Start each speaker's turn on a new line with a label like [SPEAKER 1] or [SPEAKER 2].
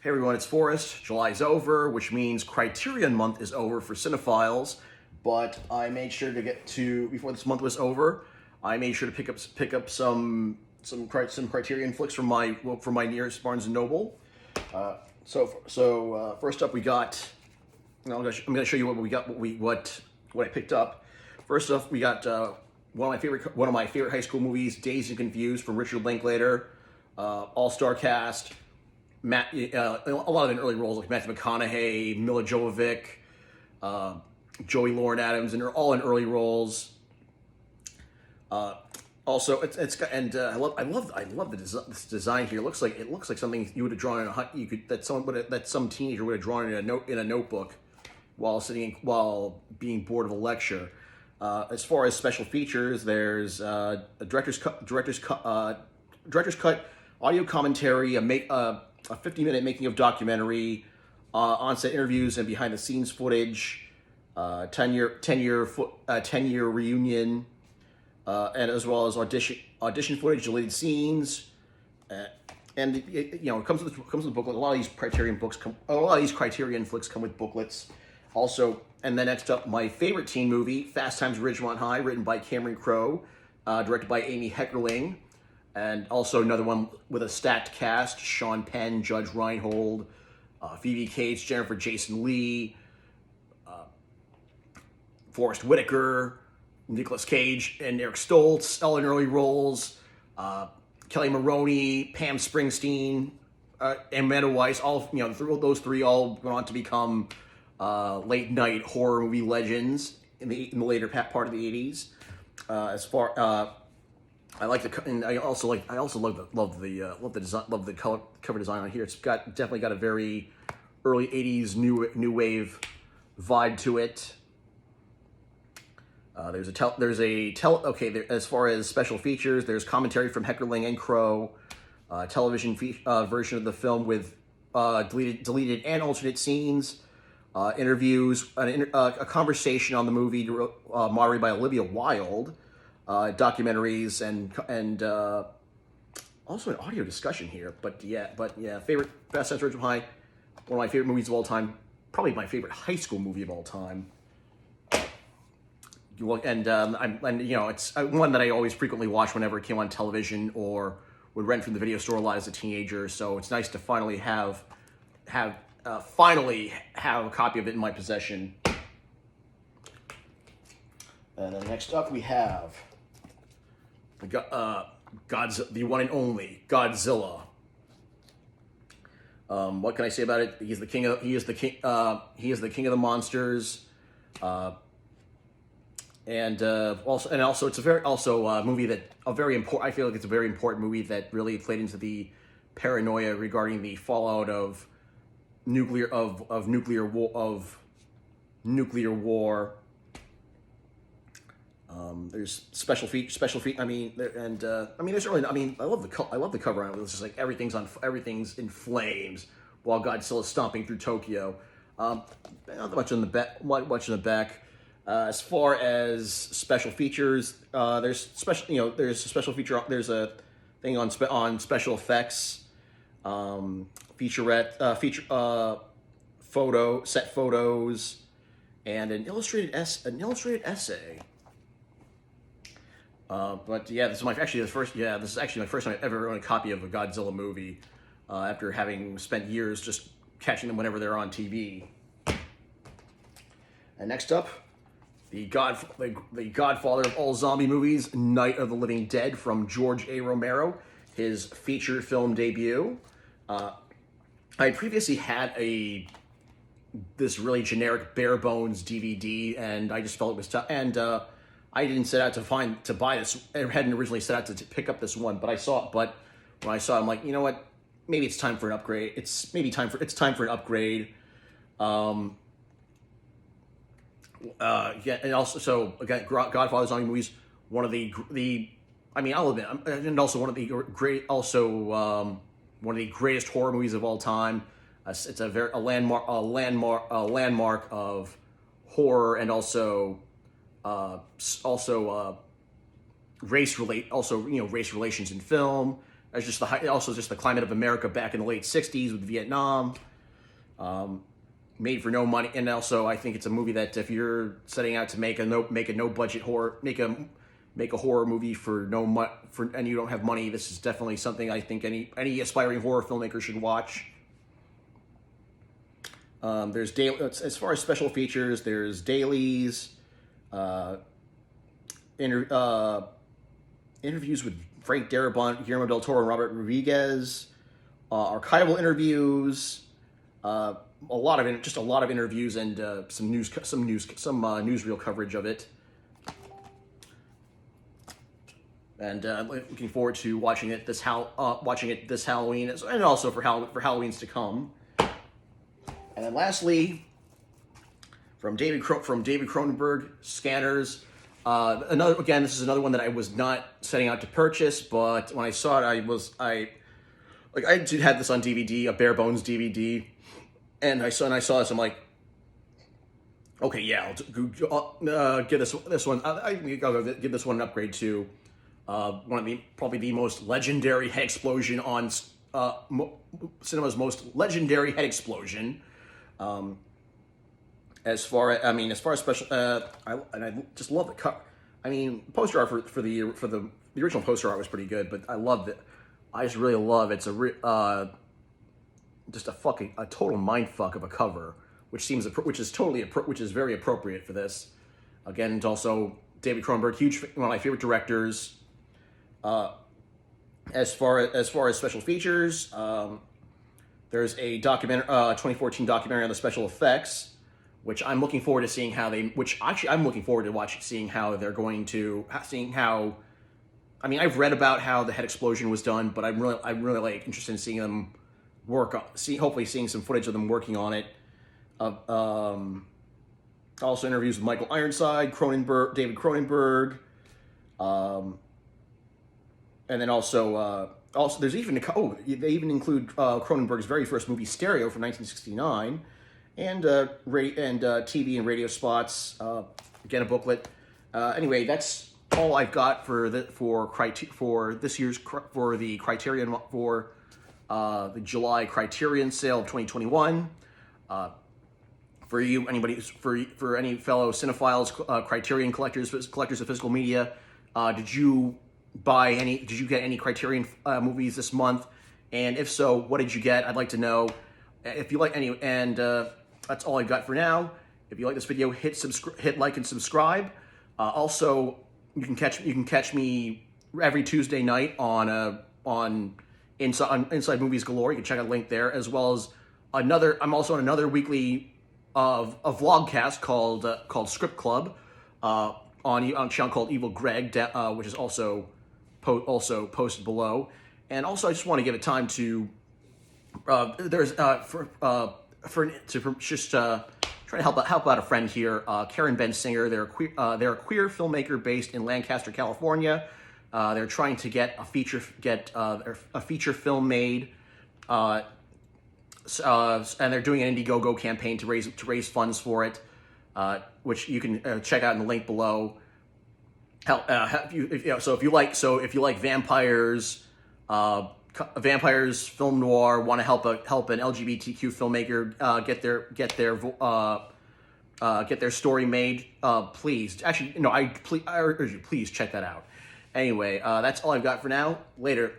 [SPEAKER 1] Hey everyone, it's Forrest. July's over, which means Criterion month is over for cinephiles. But I made sure to get to before this month was over. I made sure to pick up some Criterion flicks from my nearest Barnes and Noble. First up, we got. I'm going to show you what we got. What I picked up. First off, we got one of my favorite high school movies, Dazed and Confused, from Richard Linklater. All-star cast. A lot of in early roles like Matthew McConaughey, Mila Jovovich, Joey Lauren Adams, and they're all in early roles. Also, I love this design here. It looks like something you would have drawn that some teenager would have drawn in a notebook while being bored of a lecture. As far as special features, there's a director's cut audio commentary, a 50-minute making of documentary, on-set interviews and behind-the-scenes footage, 10-year reunion, and as well as audition footage, deleted scenes, and it comes with the booklet. A lot of these Criterion flicks come with booklets. Also, and then next up, my favorite teen movie, Fast Times at Ridgemont High, written by Cameron Crowe, directed by Amy Heckerling. And also another one with a stacked cast: Sean Penn, Judge Reinhold, Phoebe Cates, Jennifer Jason Leigh, Forrest Whitaker, Nicolas Cage, and Eric Stoltz, all in early roles. Kelly Maroney, Pam Springsteen, and Amanda Weiss. Those three all went on to become late night horror movie legends in the later part of the '80s. I like I also love the cover design on here. It's definitely got a very early '80s new wave vibe to it. As far as special features, there's commentary from Heckerling and Crowe, television version of the film with deleted and alternate scenes, interviews, a conversation on the movie moderated by Olivia Wilde. Documentaries and also an audio discussion here. But yeah, favorite Fast Times at Ridgemont High, one of my favorite movies of all time, probably my favorite high school movie of all time. It's one that I always frequently watch whenever it came on television or would rent from the video store a lot as a teenager. So it's nice to finally have a copy of it in my possession. And then next up we have the one and only Godzilla. What can I say about it? He is the king of the monsters. Also it's a movie that I feel like it's a very important movie that really played into the paranoia regarding the fallout of nuclear war. There's special feet. I love the cover on it. It's just like everything's in flames while Godzilla's stomping through Tokyo. Not much in the back. As far as special features, there's a special feature. There's a thing on special effects, set photos, and an illustrated essay. But yeah, this is actually my first time I ever owned a copy of a Godzilla movie, after having spent years just catching them whenever they're on TV. And next up, the godfather of all zombie movies, Night of the Living Dead, from George A. Romero, his feature film debut. I had previously had this really generic bare bones DVD, and I just felt it was tough. And I didn't set out to buy this. I hadn't originally set out to pick up this one, but when I saw it, I'm like, you know what? Maybe it's time for an upgrade. It's time for an upgrade. And also, so again, Godfather zombie movies, one of I'll admit, and also one of the greatest horror movies of all time. It's a landmark of horror, and also race relations in film, as just also just the climate of America back in the late '60s with Vietnam. Made for no money, and also I think it's a movie that if you're setting out to make a no budget horror, make a horror movie and you don't have money, this is definitely something I think any aspiring horror filmmaker should watch. There's as far as special features, there's dailies, interviews with Frank Darabont, Guillermo del Toro, and Robert Rodriguez, archival interviews, a lot of interviews and some newsreel coverage of it. And looking forward to watching it this Halloween, and also for Halloweens to come. And then lastly, from David Cronenberg, Scanners. This is another one that I was not setting out to purchase, but when I saw it, I did have this on DVD, a bare bones DVD, and I saw this. I'm like, okay, yeah, I'll give this one. I'll give this one an upgrade to one of probably the most legendary head explosion on cinema's most legendary head explosion. As far as special, I just love the cover. I mean, poster art for the original poster art was pretty good, but I loved it. I just really love it. It's just a total mindfuck of a cover, which is very appropriate for this. Again, it's also David Cronenberg, one of my favorite directors. As far as special features, there's a 2014 documentary on the special effects, which I'm looking forward to seeing I'm looking forward to seeing how they're going to, I mean, I've read about how the head explosion was done, but I'm really interested in seeing them hopefully seeing some footage of them working on it. Also interviews with Michael Ironside, David Cronenberg, and then also there's even they even include Cronenberg's very first movie, Stereo, from 1969, and TV and radio spots. Again, a booklet. Anyway, that's all I've got for the Criterion for the July Criterion sale of 2021. For any fellow cinephiles, Criterion collectors of physical media, did you get any Criterion movies this month? And if so, what did you get? I'd like to know. If you like any, and that's all I've got for now. If you like this video, hit like and subscribe. Also, you can catch me every Tuesday night on Inside Movies Galore. You can check out a link there, as well as I'm also on another weekly a vlogcast called Script Club on a channel called Evil Greg, which is also posted below. And also, I just want to give it time to trying to help out a friend here, Karyn Ben Singer. They're a queer filmmaker based in Lancaster, California. They're trying to get a feature film made, and they're doing an IndieGogo campaign to raise funds for it, which you can check out in the link below. If you like vampires, film noir, want to help an LGBTQ filmmaker get their story made, please. Actually, no, I urge you, please check that out. Anyway, that's all I've got for now. Later.